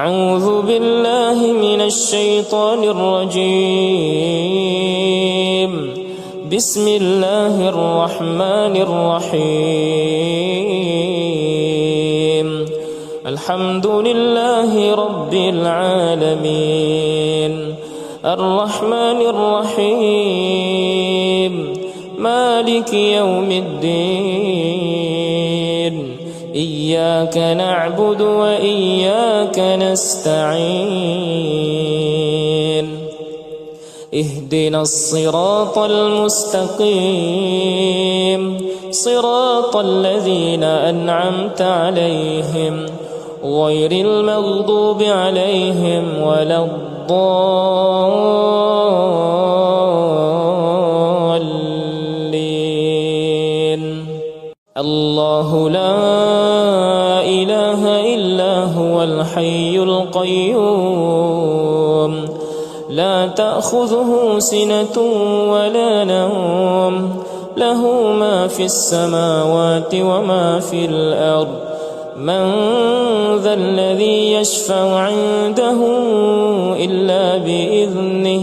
أعوذ بالله من الشيطان الرجيم. بسم الله الرحمن الرحيم. الحمد لله رب العالمين، الرحمن الرحيم، مالك يوم الدين، إياك نعبد وإياك نستعين. اهدنا الصراط المستقيم، صراط الذين أنعمت عليهم غير المغضوب عليهم ولا الضالين. الله لا إله إلا هو الحي القيوم، لا تأخذه سنة ولا نوم، له ما في السماوات وما في الأرض. من ذا الذي يشفع عنده إلا بإذنه،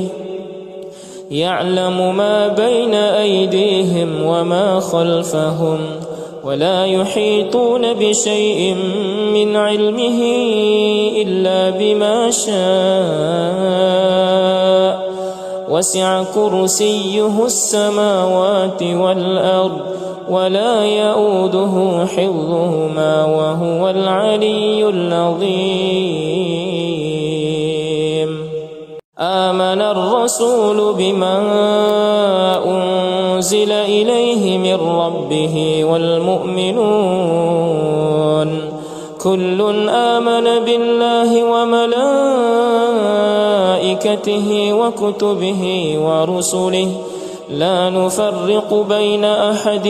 يعلم ما بين أيديهم وما خلفهم، ولا يحيطون بشيء من علمه إلا بما شاء. وسع كرسيه السماوات والأرض، ولا يؤوده حفظهما، وهو العلي العظيم. آمن الرسول بما أنزل إليه من ربه والمؤمنون كل آمن بالله وملائكته وكتبه ورسله، لا نفرق بين أحد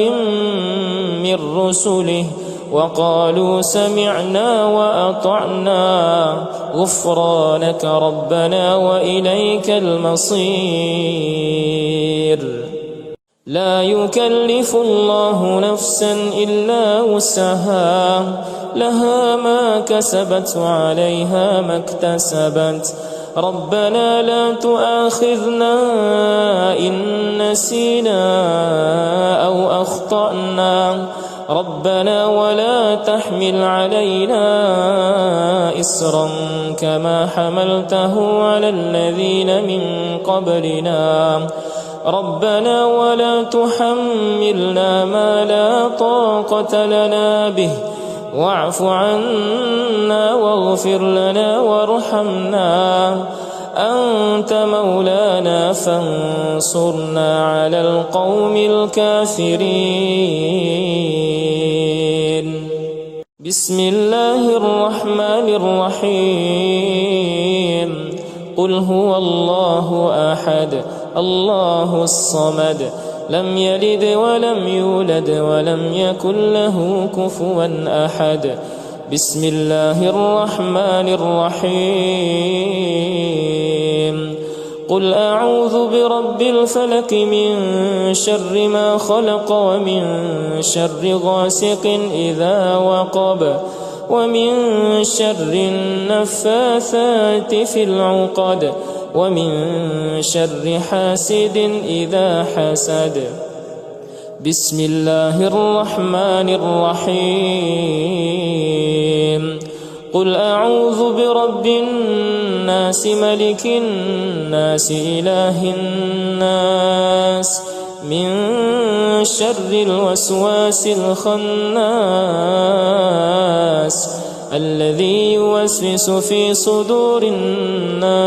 من رسله، وقالوا سمعنا وأطعنا غفرانك ربنا وإليك المصير. لا يكلف الله نفسا إلا وسعها، لها ما كسبت وعليها ما اكتسبت. ربنا لا تؤاخذنا إن نسينا أو أخطأنا، ربنا ولا تحمل علينا إصرا كما حملته على الذين من قبلنا، ربنا ولا تحملنا ما لا طاقة لنا به، واعف عنا واغفر لنا وارحمنا، أنت مولانا فانصرنا على القوم الكافرين. بسم الله الرحمن الرحيم. قل هو الله أحد، الله الصمد، لم يلد ولم يولد ولم يكن له كفوا أحد. بسم الله الرحمن الرحيم. قل أعوذ برب الفلك من شر ما خلق، ومن شر غاسق إذا وقب، ومن شر النفاثات في العقد، ومن شر حاسد إذا حسد. بسم الله الرحمن الرحيم. قل أعوذ برب الناس ملك الناس إله الناس من شر الوسواس الخناس الذي يوسوس في صدور الناس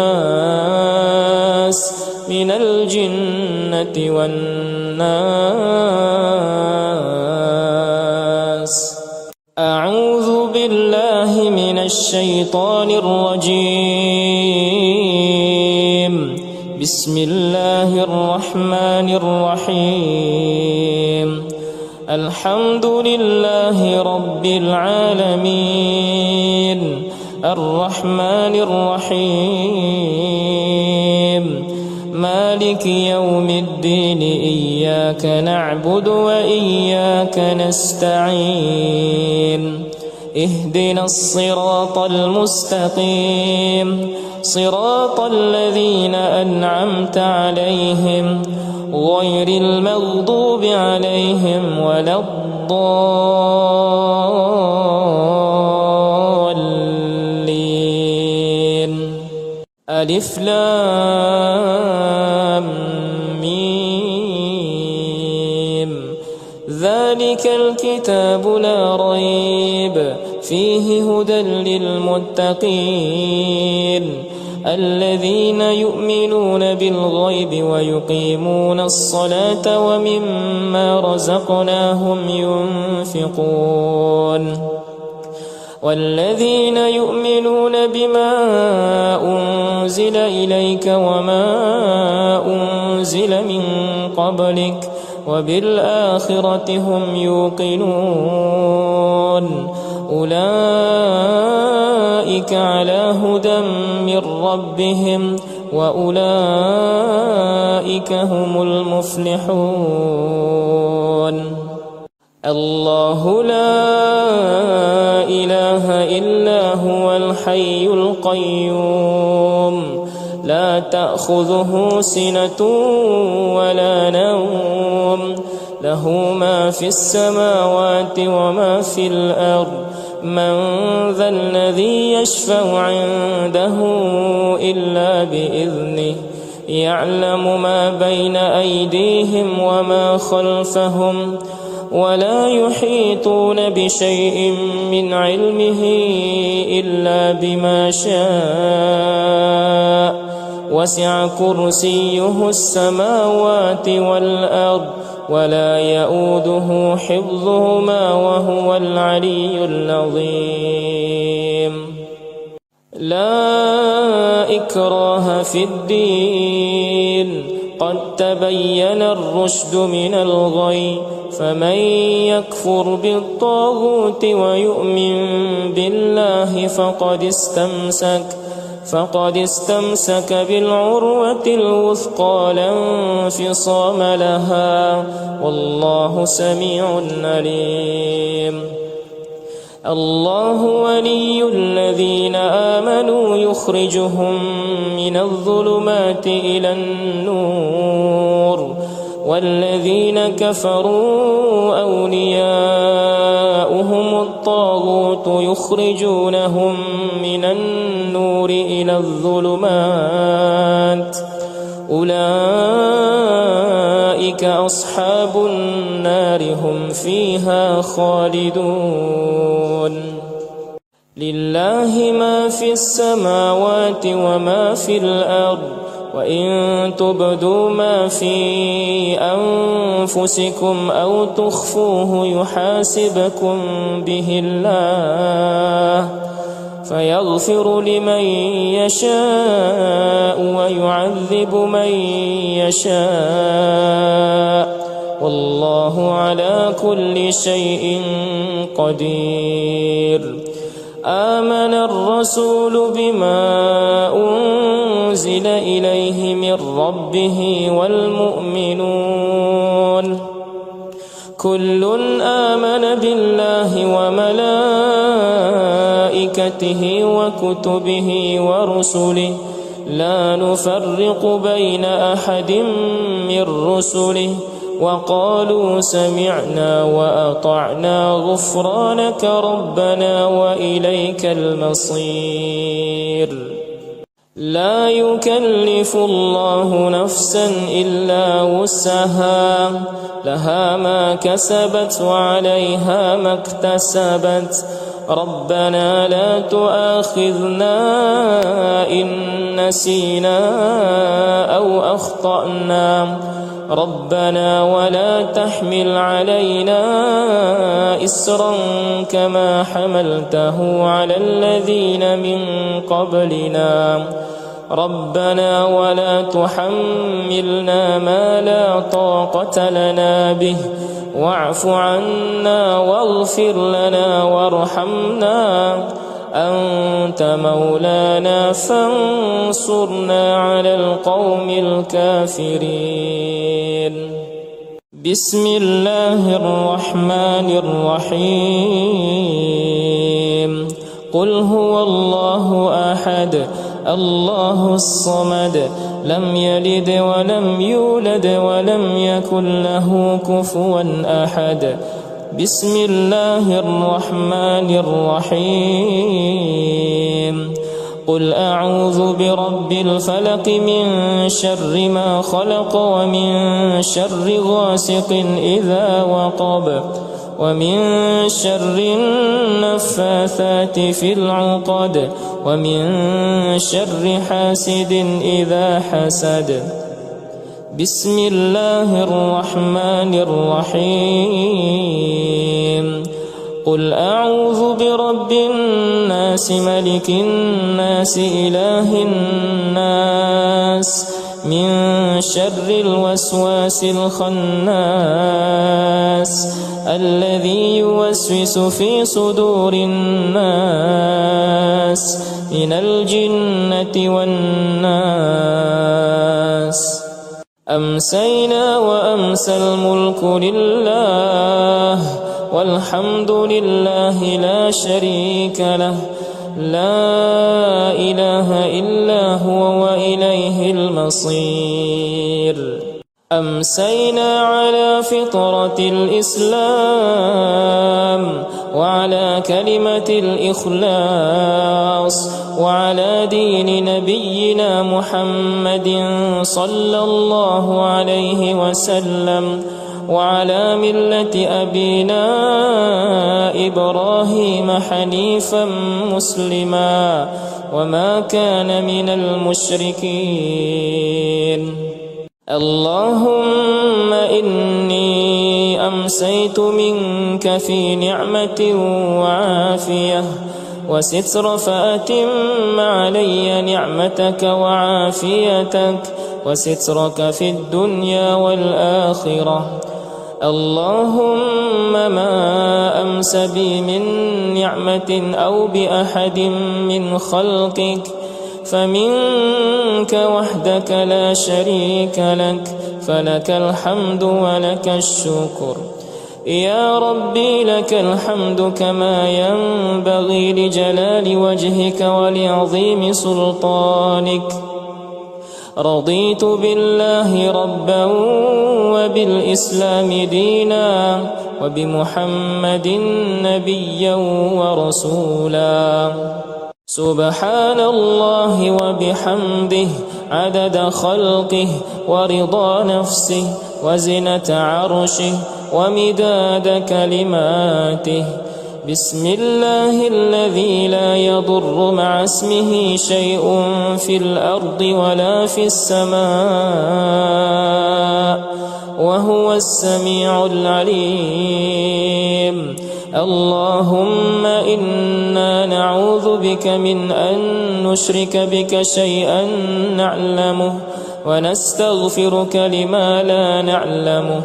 من الجنة والناس. أعوذ بالله من الشيطان الرجيم. بسم الله الرحمن الرحيم. الحمد لله رب العالمين، الرحمن الرحيم، مالك يوم الدين، إياك نعبد وإياك نستعين. اهدنا الصراط المستقيم صراط الذين أنعمت عليهم غير المغضوب عليهم ولا الضالين. ألف لام ميم. ذلك الكتاب لا ريب فيه هدى للمتقين الذين يؤمنون بالغيب ويقيمون الصلاة ومما رزقناهم ينفقون والذين يؤمنون بما أنزل إليك وما أنزل من قبلك وبالآخرة هم يوقنون أولئك على هدى من ربهم وأولئك هم المفلحون. الله لا إله إلا هو الحي القيوم لا تأخذه سنة ولا نوم له ما في السماوات وما في الأرض من ذا الذي يشفع عنده إلا بإذنه يعلم ما بين أيديهم وما خلفهم ولا يحيطون بشيء من علمه إلا بما شاء وسع كرسيه السماوات والأرض ولا يؤوده حفظهما وهو العلي العظيم. لا إكراه في الدين قد تبين الرشد من الغي فمن يكفر بالطاغوت ويؤمن بالله فقد استمسك بالعروة الوثقى لا انفصام لها والله سميع عليم. الله ولي الذين آمنوا يخرجهم من الظلمات إلى النور والذين كفروا أولياؤهم الطاغوت يخرجونهم من النور إلى الظلمات أولئك أصحاب النار هم فيها خالدون. لله ما في السماوات وما في الأرض وإن تبدوا ما في أنفسكم أو تخفوه يحاسبكم به الله فيغفر لمن يشاء ويعذب من يشاء والله على كل شيء قدير. آمن الرسول بما أنزل إليه من ربه والمؤمنون كل آمن بالله وملائكته وكتبه ورسله لا نفرق بين أحد من رسله وقالوا سمعنا وأطعنا غفرانك ربنا وإليك المصير. لا يكلف الله نفسا إلا وسعها لها ما كسبت وعليها ما اكتسبت ربنا لا تؤاخذنا إن نسينا أو أخطأنا ربنا ولا تحمل علينا إسرا كما حملته على الذين من قبلنا ربنا ولا تحملنا ما لا طاقة لنا به واعف عنا واغفر لنا وارحمنا أنت مولانا فانصرنا على القوم الكافرين. بسم الله الرحمن الرحيم قل هو الله أحد الله الصمد لم يلد ولم يولد ولم يكن له كفوا أحد. بسم الله الرحمن الرحيم. قل أعوذ برب الفلق من شر ما خلق ومن شر غاسق إذا وقب ومن شر النفاثات في العقد ومن شر حاسد إذا حسد. بسم الله الرحمن الرحيم. قل أعوذ برب الناس ملك الناس إله الناس من شر الوسواس الخناس الذي يوسوس في صدور الناس من الجنة والناس. أمسينا وأمسى الملك لله والحمد لله لا شريك له لا إله إلا هو وإليه المصير. أمسينا على فطرة الإسلام وعلى كلمة الإخلاص وعلى دين نبينا محمد صلى الله عليه وسلم وعلى ملة أبينا إبراهيم حنيفا مسلما وما كان من المشركين. اللهم إني أمسيت منك في نعمة وعافية وستر فأتم علي نعمتك وعافيتك وسترك في الدنيا والآخرة. اللهم ما أمس بي من نعمة أو بأحد من خلقك فمنك وحدك لا شريك لك فلك الحمد ولك الشكر. يا ربي لك الحمد كما ينبغي لجلال وجهك ولعظيم سلطانك. رضيت بالله ربا وبالإسلام دينا وبمحمد نبيا ورسولا. سبحان الله وبحمده عدد خلقه ورضا نفسه وزنة عرشه ومداد كلماته. بسم الله الذي لا يضر مع اسمه شيء في الأرض ولا في السماء وهو السميع العليم. اللهم إنا نعوذ بك من أن نشرك بك شيئا نعلمه ونستغفرك لما لا نعلمه.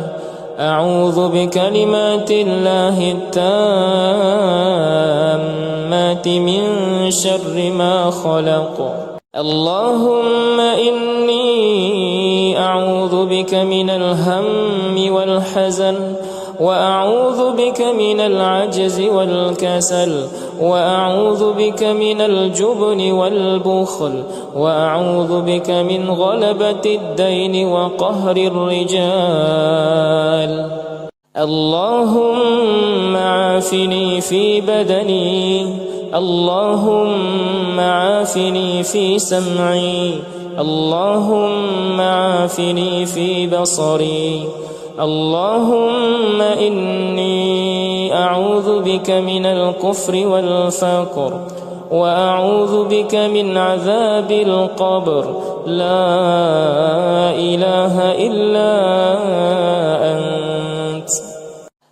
أعوذ بكلمات الله التامات من شر ما خلق. اللهم إني أعوذ بك من الهم والحزن وأعوذ بك من العجز والكسل وأعوذ بك من الجبن والبخل وأعوذ بك من غلبة الدين وقهر الرجال. اللهم عافني في بدني اللهم عافني في سمعي اللهم عافني في بصري. اللهم إني أعوذ بك من الكفر والفقر وأعوذ بك من عذاب القبر. لا إله إلا أنت.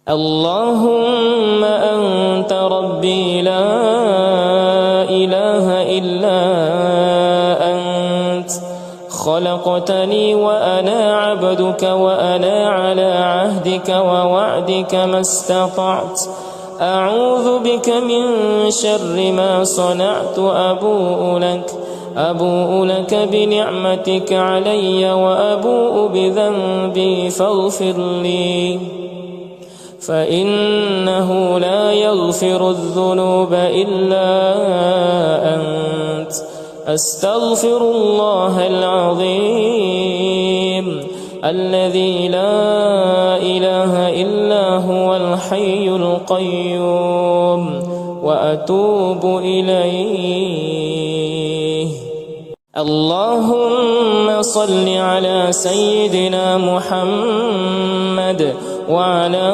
اللهم أنت ربي لا إله إلا أنت. خلقتني وأنا عبدك وأنا على عهدك ووعدك ما استطعت. أعوذ بك من شر ما صنعت. أبوء لك بنعمتك علي وأبوء بذنبي فاغفر لي. فإنه لا يغفر الذنوب إلا أنت. أستغفر الله العظيم الذي لا إله إلا هو الحي القيوم وأتوب إليه. اللهم صل على سيدنا محمد وعلى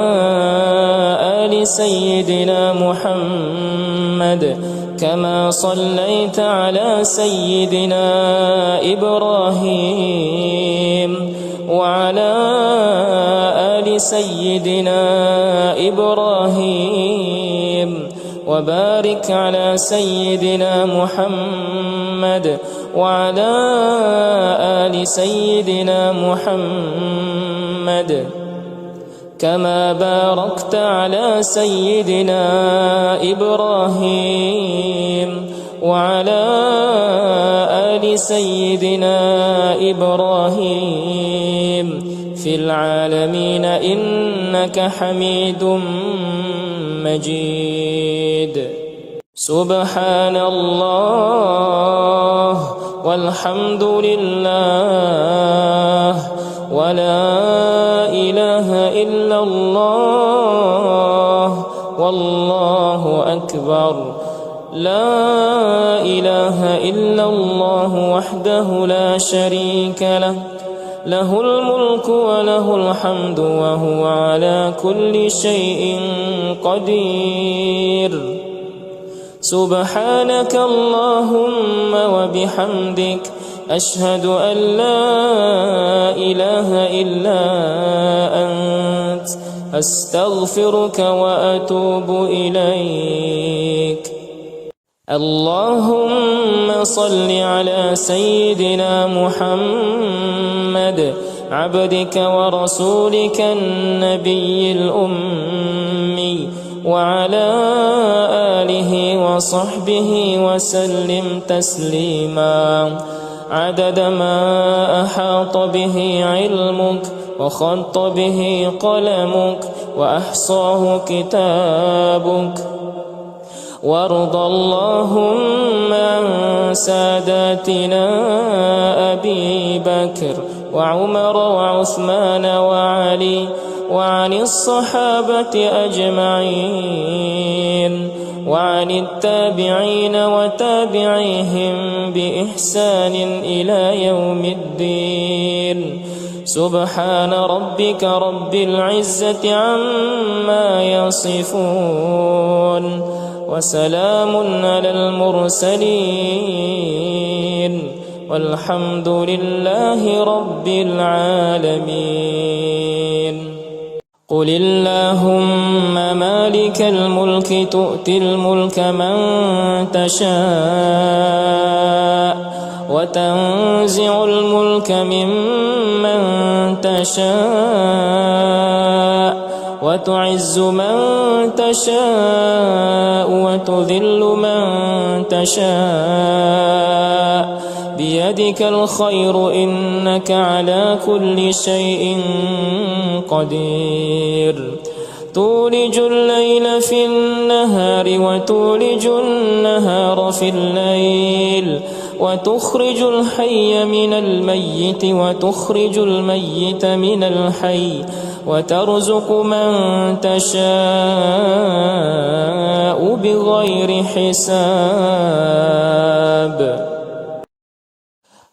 آل سيدنا محمد كما صليت على سيدنا إبراهيم وعلى آل سيدنا إبراهيم وبارك على سيدنا محمد وعلى آل سيدنا محمد كما باركت على سيدنا إبراهيم وعلى آل سيدنا إبراهيم في العالمين إنك حميد مجيد. سبحان الله والحمد لله ولا إله إلا الله والله أكبر. لا إله إلا الله وحده لا شريك له، له الملك وله الحمد وهو على كل شيء قدير. سبحانك اللهم وبحمدك أشهد أن لا إله إلا أنت أستغفرك وأتوب إليك. اللهم صل على سيدنا محمد عبدك ورسولك النبي الأمي وعلى آله وصحبه وسلم تسليما عدد ما أحاط به علمك وخط به قلمك وأحصاه كتابك. وارض اللهم عن ساداتنا أبي بكر وعمر وعثمان وعلي وعن الصحابة أجمعين وعن التابعين وتابعيهم بإحسان إلى يوم الدين. سبحان ربك رب العزة عما يصفون وسلام على المرسلين والحمد لله رب العالمين. قل اللهم مالك الملك تؤتي الملك من تشاء وتنزع الملك ممن تشاء وتعز من تشاء وتذل من تشاء بيدك الخير إنك على كل شيء قدير. تولج الليل في النهار وتولج النهار في الليل وتخرج الحي من الميت وتخرج الميت من الحي وترزق من تشاء بغير حساب.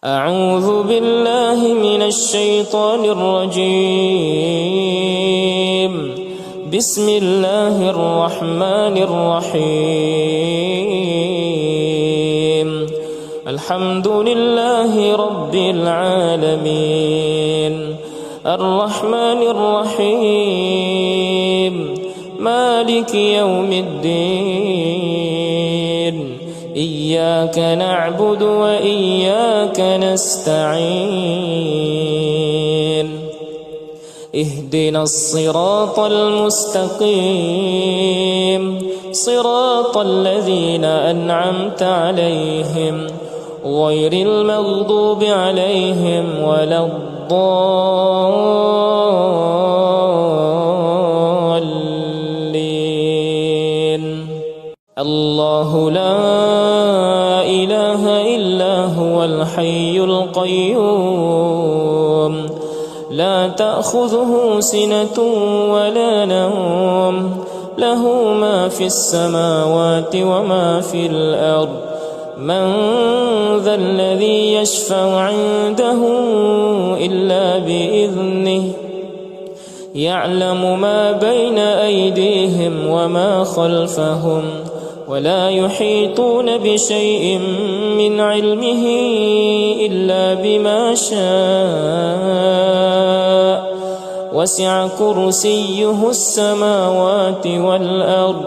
أعوذ بالله من الشيطان الرجيم. بسم الله الرحمن الرحيم. الحمد لله رب العالمين الرحمن الرحيم مالك يوم الدين. إياك نعبد وإياك نستعين. اهدنا الصراط المستقيم صراط الذين أنعمت عليهم غير المغضوب عليهم ولا الضالين. الله لا إله إلا هو الحي القيوم لا تأخذه سنة ولا نوم له ما في السماوات وما في الأرض من ذا الذي يشفع عنده إلا بإذنه يعلم ما بين أيديهم وما خلفهم ولا يحيطون بشيء من علمه إلا بما شاء وسع كرسيه السماوات والأرض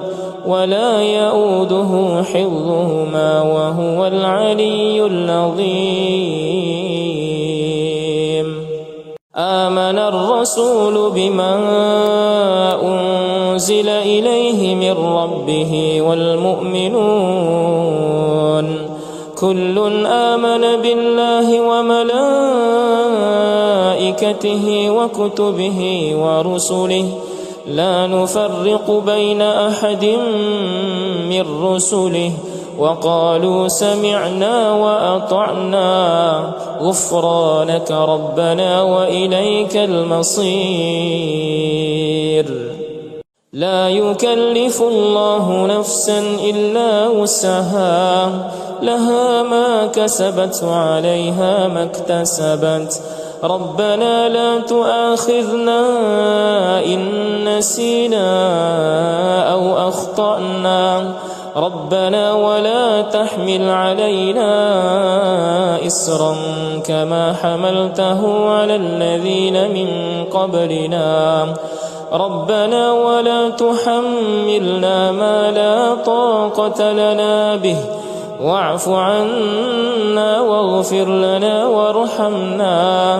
ولا يؤوده حفظهما وهو العلي العظيم آمن الرسول بما أنزل إليه من ربه والمؤمنون كل آمن بالله وملائكته وكتبه ورسله لا نفرق بين أحد من رسله وقالوا سمعنا وأطعنا غفرانك ربنا وإليك المصير لا يكلف الله نفسا إلا وسعها لها ما كسبت وعليها ما اكتسبت ربنا لا تؤاخذنا إن نسينا أو أخطأنا ربنا ولا تحمل علينا إصرا كما حملته على الذين من قبلنا ربنا ولا تحملنا ما لا طاقة لنا به واعف عنا واغفر لنا وارحمنا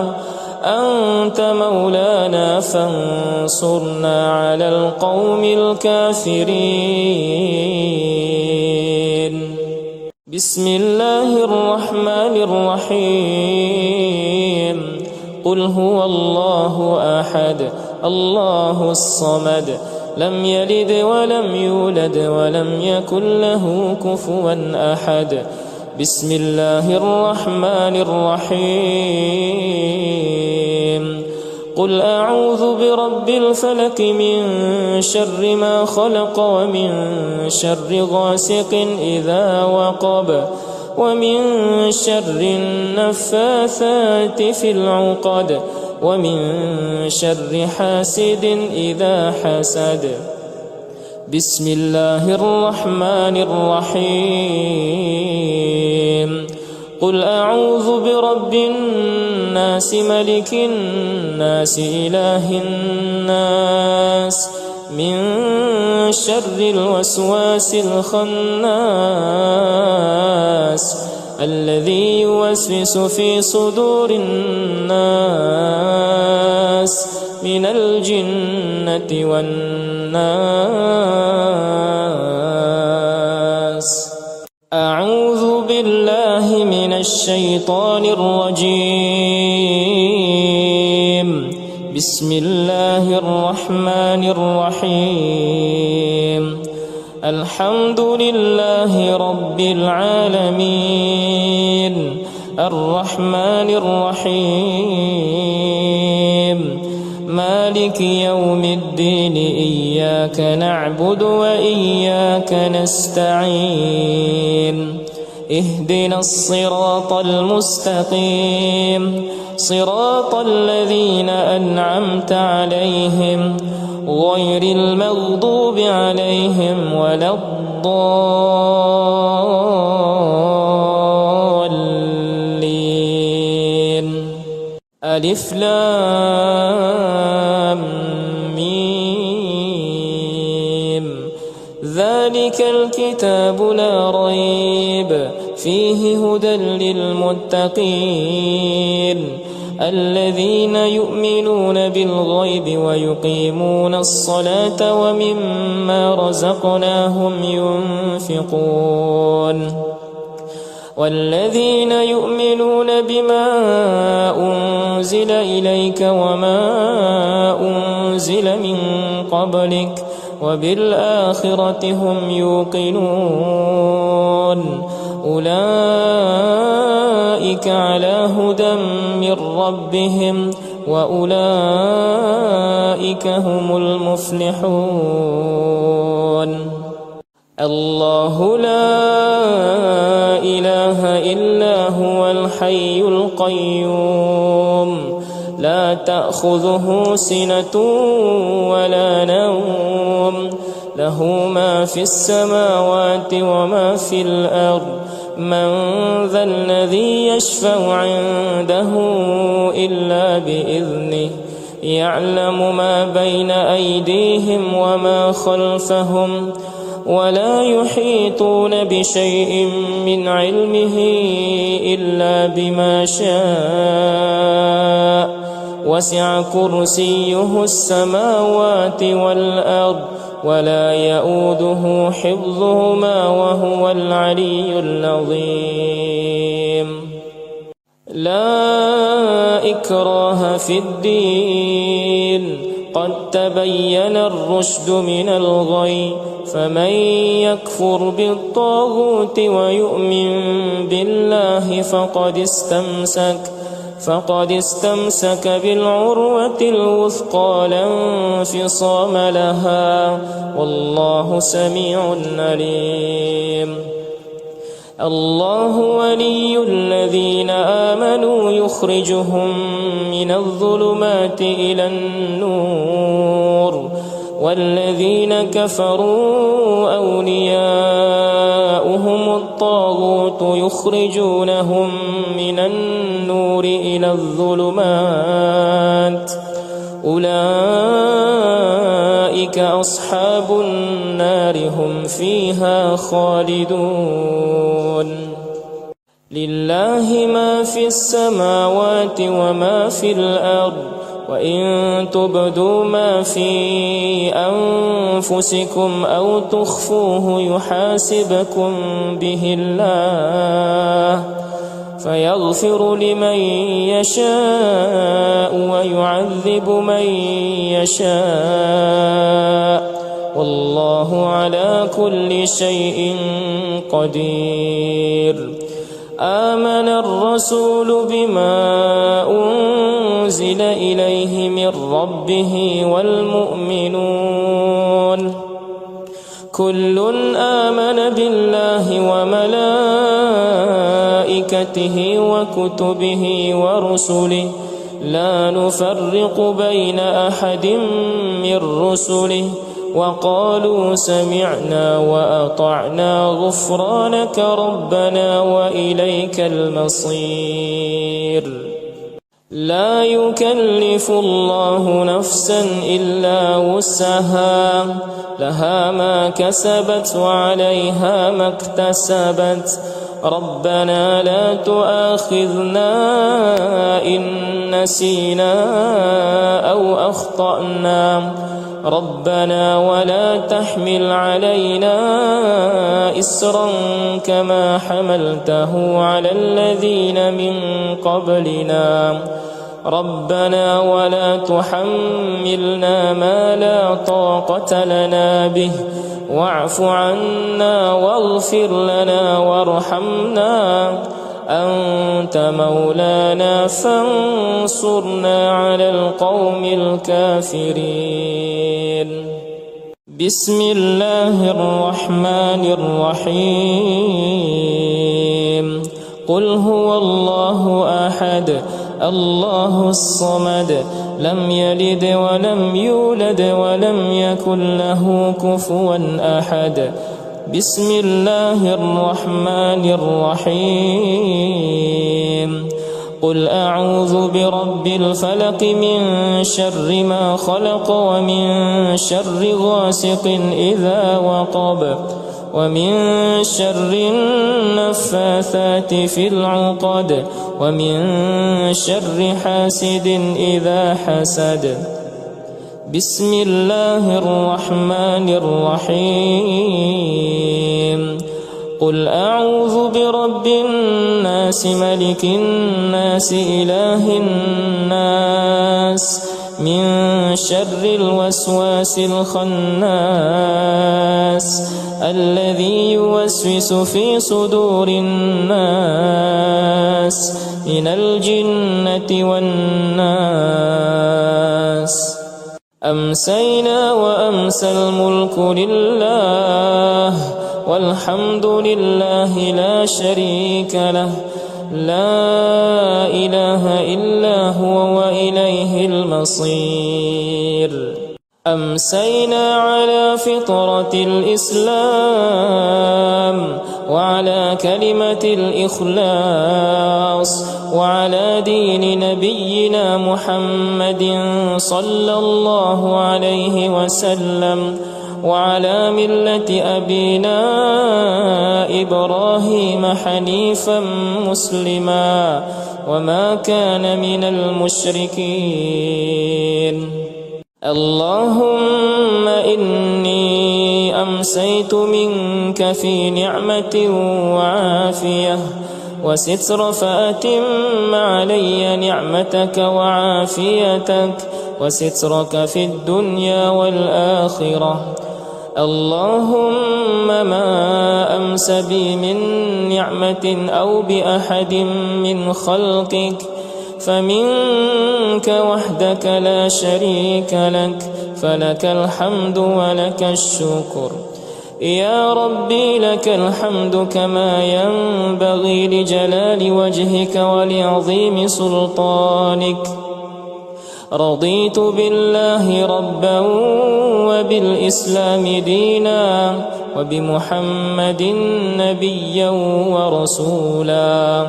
أنت مولانا فانصرنا على القوم الكافرين بسم الله الرحمن الرحيم قل هو الله أحد الله الصمد لم يلد ولم يولد ولم يكن له كفوا أحد بسم الله الرحمن الرحيم قل أعوذ برب الفلك من شر ما خلق ومن شر غاسق إذا وقب ومن شر النفاثات في العقد ومن شر حاسد إذا حسد بسم الله الرحمن الرحيم قل أعوذ برب الناس ملك الناس إله الناس من شر الوسواس الخناس الذي يوسوس في صدور الناس من الجنة والناس أعوذ بالله من الشيطان الرجيم بسم الله الرحمن الرحيم الحمد لله رب العالمين الرحمن الرحيم مالك يوم الدين إياك نعبد وإياك نستعين اهدنا الصراط المستقيم صراط الذين أنعمت عليهم غير المغضوب عليهم ولا الضالين ألف لام ميم ذلك الكتاب لا ريب فيه هدى للمتقين الذين يؤمنون بالغيب ويقيمون الصلاة ومما رزقناهم ينفقون والذين يؤمنون بما أنزل إليك وما أنزل من قبلك وبالآخرة هم يوقنون أولئك على هدى من ربهم وأولئك هم المفلحون الله لا إله إلا هو الحي القيوم لا تأخذه سنة ولا نوم له ما في السماوات وما في الأرض من ذا الذي يشفع عنده إلا بإذنه يعلم ما بين أيديهم وما خلفهم ولا يحيطون بشيء من علمه إلا بما شاء وسع كرسيه السماوات والأرض ولا يؤوده حفظهما وهو العلي العظيم لا إكراه في الدين قد تبين الرشد من الغي فمن يكفر بالطاغوت ويؤمن بالله فقد استمسك بالعروة الوثقى لا انفصام لها والله سميع عليم الله ولي الذين آمنوا يخرجهم من الظلمات إلى النور والذين كفروا أولياؤهم الطاغوت يخرجونهم من النور إلى الظلمات أولئك أصحاب النار هم فيها خالدون لله ما في السماوات وما في الأرض وإن تبدوا ما في أنفسكم أو تخفوه يحاسبكم به الله فيغفر لمن يشاء ويعذب من يشاء والله على كل شيء قدير آمن الرسول بما أنزل إليه من ربه والمؤمنون كل آمن بالله وملائكته وكتبه ورسله لا نفرق بين أحد من رسله وقالوا سمعنا وأطعنا غفرانك ربنا وإليك المصير لا يكلف الله نفسا إلا وسعها لها ما كسبت وعليها ما اكتسبت ربنا لا تؤاخذنا إن نسينا أو أخطأنا ربنا ولا تحمل علينا إسرا كما حملته على الذين من قبلنا ربنا ولا تحملنا ما لا طاقة لنا به واعف عنا واغفر لنا وارحمنا أنت مولانا فانصرنا على القوم الكافرين بسم الله الرحمن الرحيم قل هو الله أحد الله الصمد لم يلد ولم يولد ولم يكن له كفوا أحد بسم الله الرحمن الرحيم قل أعوذ برب الفلق من شر ما خلق ومن شر غاسق إذا وقب ومن شر النفاثات في العقد ومن شر حاسد إذا حسد بسم الله الرحمن الرحيم قل أعوذ برب الناس ملك الناس إله الناس من شر الوسواس الخناس الذي يوسوس في صدور الناس من الجنة والناس. أمسينا وأمسى الملك لله والحمد لله لا شريك له لا إله إلا هو وإليه المصير. أمسينا على فطرة الإسلام وعلى كلمة الإخلاص وعلى دين نبينا محمد صلى الله عليه وسلم وعلى ملة أبينا إبراهيم حنيفا مسلما وما كان من المشركين. اللهم إني أمسيت منك في نعمة وعافية وستر فأتم علي نعمتك وعافيتك وسترك في الدنيا والآخرة. اللهم ما أمس بي من نعمة أو بأحد من خلقك فمنك وحدك لا شريك لك فلك الحمد ولك الشكر. يا ربي لك الحمد كما ينبغي لجلال وجهك ولعظيم سلطانك. رضيت بالله ربا وبالإسلام دينا وبمحمد نبيا ورسولا.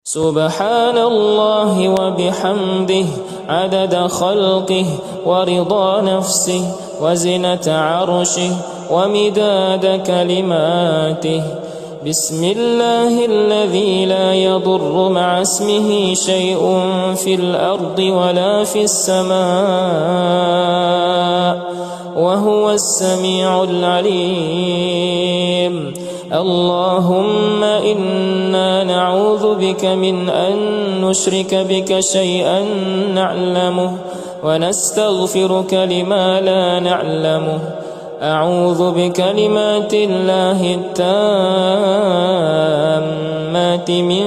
سبحان الله وبحمده عدد خلقه ورضا نفسه وزنة عرشه ومداد كلماته. بسم الله الذي لا يضر مع اسمه شيء في الأرض ولا في السماء وهو السميع العليم. اللهم إنا نعوذ بك من أن نشرك بك شيئا نعلمه ونستغفرك لما لا نعلمه. أعوذ بكلمات الله التامات من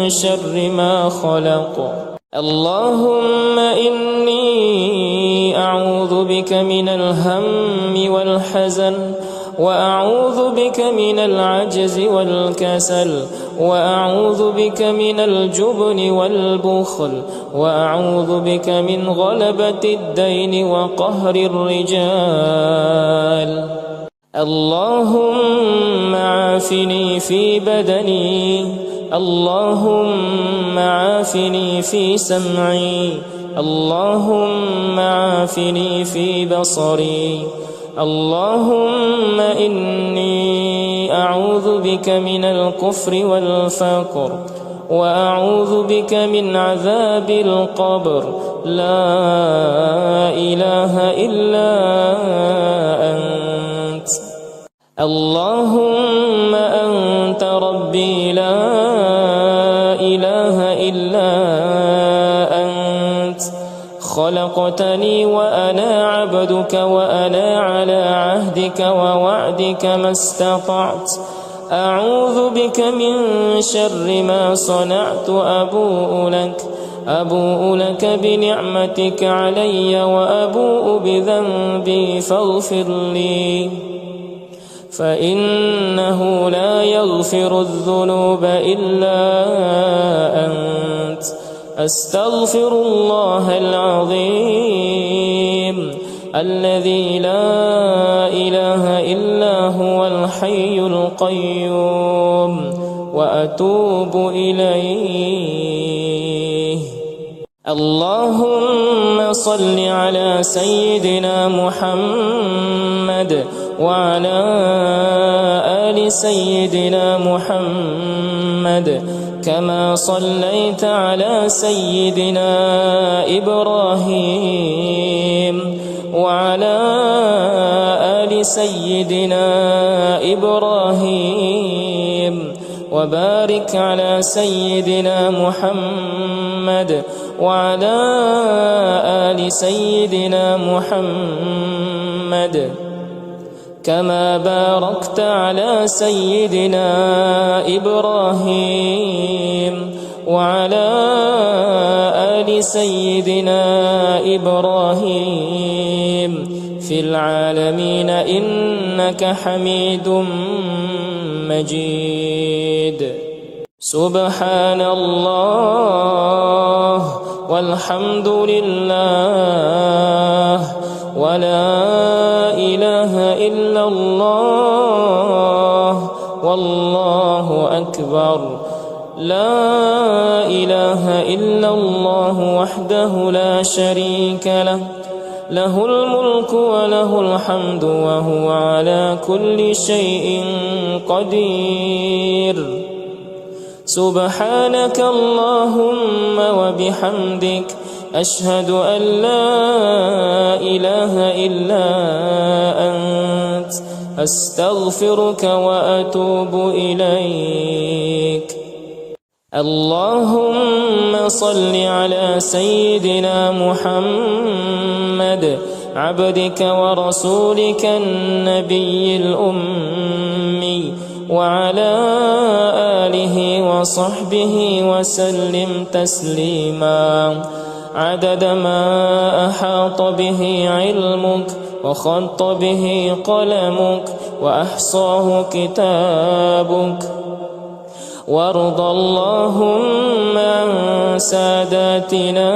شر ما خلق. اللهم إني أعوذ بك من الهم والحزن وأعوذ بك من العجز والكسل وأعوذ بك من الجبن والبخل وأعوذ بك من غلبة الدين وقهر الرجال. اللهم عافني في بدني. اللهم عافني في سمعي. اللهم عافني في بصري. اللهم إني أعوذ بك من الكفر والفقر وأعوذ بك من عذاب القبر. لا إله إلا أنت. اللهم أنت ربي لا إله إلا أنت. خلقتني وأنا عبدك وأنا على عهدك ووعدك ما استطعت. أعوذ بك من شر ما صنعت. أبوء لك بنعمتك علي وأبوء بذنبي فاغفر لي فإنه لا يغفر الذنوب إلا أنت. أستغفر الله العظيم الذي لا إله إلا هو الحي القيوم وأتوب إليه. اللهم صل على سيدنا محمد وعلى آل سيدنا محمد كما صليت على سيدنا إبراهيم وعلى آل سيدنا إبراهيم وبارك على سيدنا محمد وعلى آل سيدنا محمد كما باركت على سيدنا إبراهيم وعلى آل سيدنا إبراهيم في العالمين إنك حميد مجيد. سبحان الله والحمد لله ولا إله إلا الله والله أكبر. لا إله إلا الله وحده لا شريك له، له الملك وله الحمد وهو على كل شيء قدير. سبحانك اللهم وبحمدك أشهد أن لا إله إلا أنت أستغفرك وأتوب إليك. اللهم صل على سيدنا محمد عبدك ورسولك النبي الأمي وعلى آله وصحبه وسلم تسليما عدد ما أحاط به علمك وخط به قلمك وأحصاه كتابك. وارض اللهم عن ساداتنا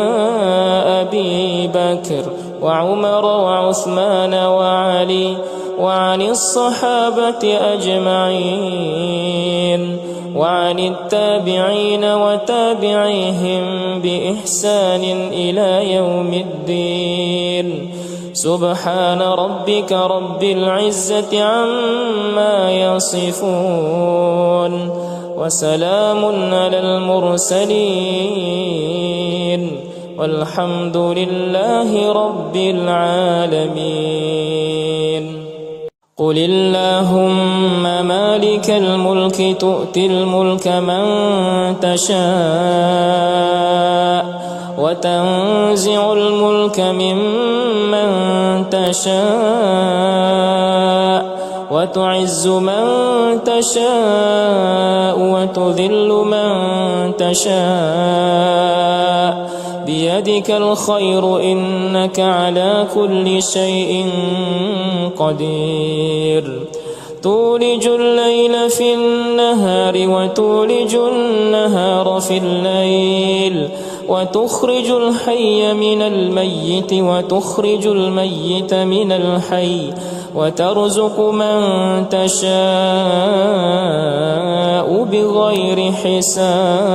أبي بكر وعمر وعثمان وعلي وعن الصحابة أجمعين وعن التابعين وتابعيهم بإحسان إلى يوم الدين. سبحان ربك رب العزة عما يصفون وسلام على المرسلين والحمد لله رب العالمين. قل اللهم مالك الملك تؤتي الملك من تشاء وتنزع الملك ممن تشاء وتعز من تشاء وتذل من تشاء بيدك الخير إنك على كل شيء قدير. تولج الليل في النهار وتولج النهار في الليل وتخرج الحي من الميت وتخرج الميت من الحي وترزق من تشاء بغير حساب.